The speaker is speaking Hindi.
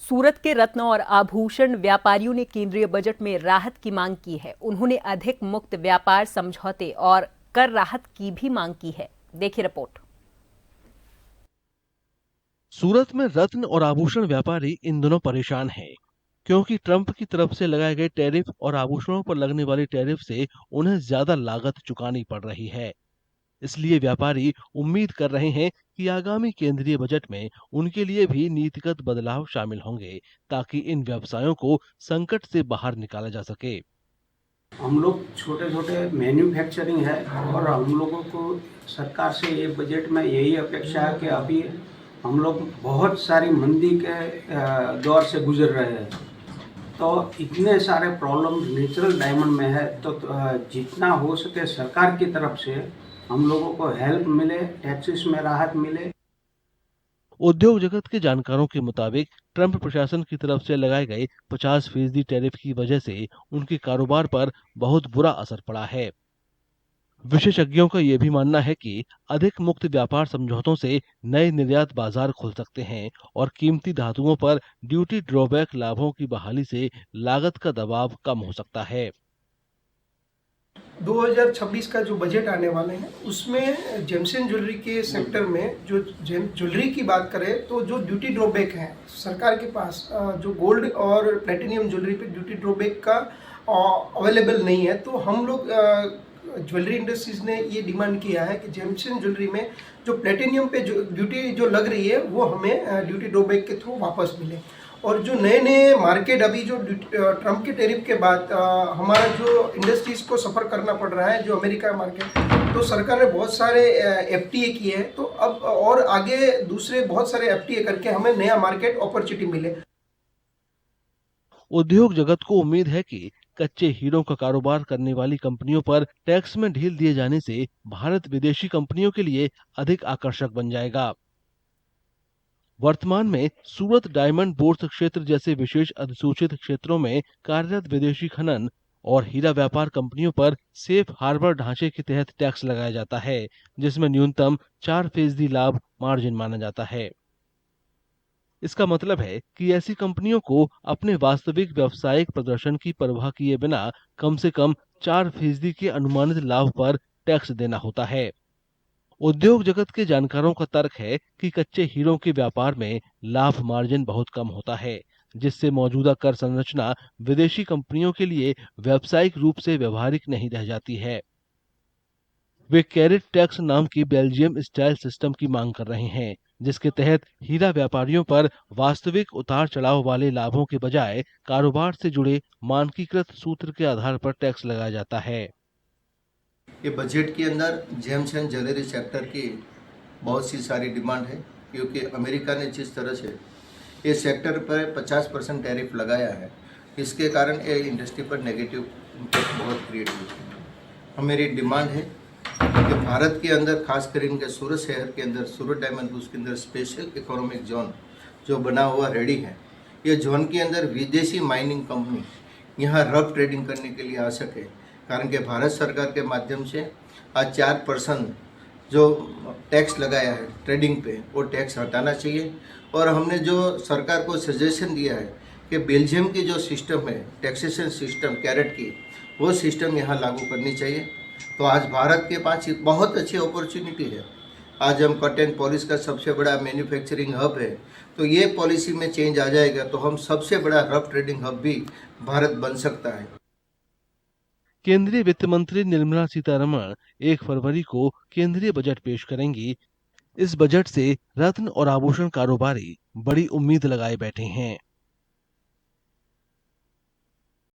सूरत के रत्न और आभूषण व्यापारियों ने केंद्रीय बजट में राहत की मांग की है। उन्होंने अधिक मुक्त व्यापार समझौते और कर राहत की भी मांग की है। देखिए रिपोर्ट। सूरत में रत्न और आभूषण व्यापारी इन दिनों परेशान हैं, क्योंकि ट्रंप की तरफ से लगाए गए टैरिफ और आभूषणों पर लगने वाली टैरिफ से उन्हें ज्यादा लागत चुकानी पड़ रही है। इसलिए व्यापारी उम्मीद कर रहे हैं कि आगामी केंद्रीय बजट में उनके लिए भी नीतिगत बदलाव शामिल होंगे, ताकि इन व्यवसायों को संकट से बाहर निकाला जा सके। हम लोग छोटे छोटे मैन्युफैक्चरिंग है और हम लोगों को सरकार से ये बजट में यही अपेक्षा है कि अभी हम लोग बहुत सारी मंदी के दौर से गुजर रहे हैं, तो इतने सारे प्रॉब्लम नेचुरल डायमंड में है, तो जितना हो सके सरकार की तरफ से हम लोगों को हेल्प मिले, टैक्सेस में राहत मिले। उद्योग जगत के जानकारों के मुताबिक ट्रंप प्रशासन की तरफ से लगाए गए 50% टैरिफ की वजह से उनके कारोबार पर बहुत बुरा असर पड़ा है। विशेषज्ञों का यह भी मानना है कि अधिक मुक्त व्यापार समझौतों से नए निर्यात बाजार खुल सकते हैं और कीमती धातुओं पर ड्यूटी ड्रॉबैक लाभों की बहाली से लागत का दबाव कम हो सकता है। 2026 का जो बजट आने वाले हैं उसमें जेम्स एंड ज्वेलरी के सेक्टर में जो ज्वेलरी की बात करें तो जो ड्यूटी ड्रॉबैक है सरकार के पास, जो गोल्ड और प्लेटिनियम ज्वेलरी पे ड्यूटी ड्रॉबैक का अवेलेबल नहीं है, तो हम लोग ज्वेलरी इंडस्ट्रीज ने ये डिमांड किया है कि जेम्स एंड ज्वेलरी में जो प्लेटिनियम पे जो ड्यूटी जो लग रही है वो हमें ड्यूटी ड्रॉबैक के थ्रू वापस मिले। और जो नए नए मार्केट अभी जो ट्रम्प के टैरिफ के बाद हमारा जो इंडस्ट्रीज को सफ़र करना पड़ रहा है, जो अमेरिका मार्केट, तो सरकार ने बहुत सारे एफटीए किए हैं, तो अब और आगे दूसरे बहुत सारे एफटीए करके हमें नया मार्केट अपॉर्चुनिटी मिले। उद्योग जगत को उम्मीद है कि कच्चे हीरों का कारोबार करने वाली कंपनियों पर टैक्स में ढील दिए जाने से भारत विदेशी कंपनियों के लिए अधिक आकर्षक बन जाएगा। वर्तमान में सूरत डायमंड बोर्स क्षेत्र जैसे विशेष अधिसूचित क्षेत्रों में कार्यरत विदेशी खनन और हीरा व्यापार कंपनियों पर सेफ हार्बर ढांचे के तहत टैक्स लगाया जाता है, जिसमें न्यूनतम 4% लाभ मार्जिन माना जाता है। इसका मतलब है कि ऐसी कंपनियों को अपने वास्तविक व्यावसायिक प्रदर्शन की परवाह किए बिना कम से कम 4% के अनुमानित लाभ पर टैक्स देना होता है। उद्योग जगत के जानकारों का तर्क है कि कच्चे हीरों के व्यापार में लाभ मार्जिन बहुत कम होता है, जिससे मौजूदा कर संरचना विदेशी कंपनियों के लिए व्यावसायिक रूप से व्यवहारिक नहीं रह जाती है। वे कैरेट टैक्स नाम की बेल्जियम स्टाइल सिस्टम की मांग कर रहे हैं, जिसके तहत हीरा व्यापारियों पर वास्तविक उतार चढ़ाव वाले लाभों के बजाय कारोबार से जुड़े मानकीकृत सूत्र के आधार पर टैक्स लगाया जाता है। ये बजट के अंदर जेम्स एंड ज्वेलरी सेक्टर की बहुत सी सारी डिमांड है, क्योंकि अमेरिका ने जिस तरह से ये सेक्टर पर 50% टैरिफ लगाया है, इसके कारण ये इंडस्ट्री पर नेगेटिव इम्पैक्ट बहुत क्रिएट हुई है। हमारी डिमांड है कि भारत के अंदर, खासकर इनके सूरत शहर के अंदर, सूरत डायमंड बोर्स के अंदर स्पेशल इकोनॉमिक जोन जो बना हुआ रेडी है, ये जोन के अंदर विदेशी माइनिंग कंपनी यहाँ रफ ट्रेडिंग करने के लिए आ सके, कारण कि भारत सरकार के माध्यम से आज 4% जो टैक्स लगाया है ट्रेडिंग पे, वो टैक्स हटाना चाहिए। और हमने जो सरकार को सजेशन दिया है कि बेल्जियम की जो सिस्टम है टैक्सेशन सिस्टम कैरेट की, वो सिस्टम यहाँ लागू करनी चाहिए। तो आज भारत के पास एक बहुत अच्छी अपॉर्चुनिटी है। आज हम कट एंड पॉलिश का सबसे बड़ा मैन्युफैक्चरिंग हब है, तो ये पॉलिसी में चेंज आ जाएगा तो हम सबसे बड़ा रफ ट्रेडिंग हब भी भारत बन सकता है। केंद्रीय वित्त मंत्री निर्मला सीतारमण 1 फरवरी को केंद्रीय बजट पेश करेंगी। इस बजट से रत्न और आभूषण कारोबारी बड़ी उम्मीद लगाए बैठे हैं।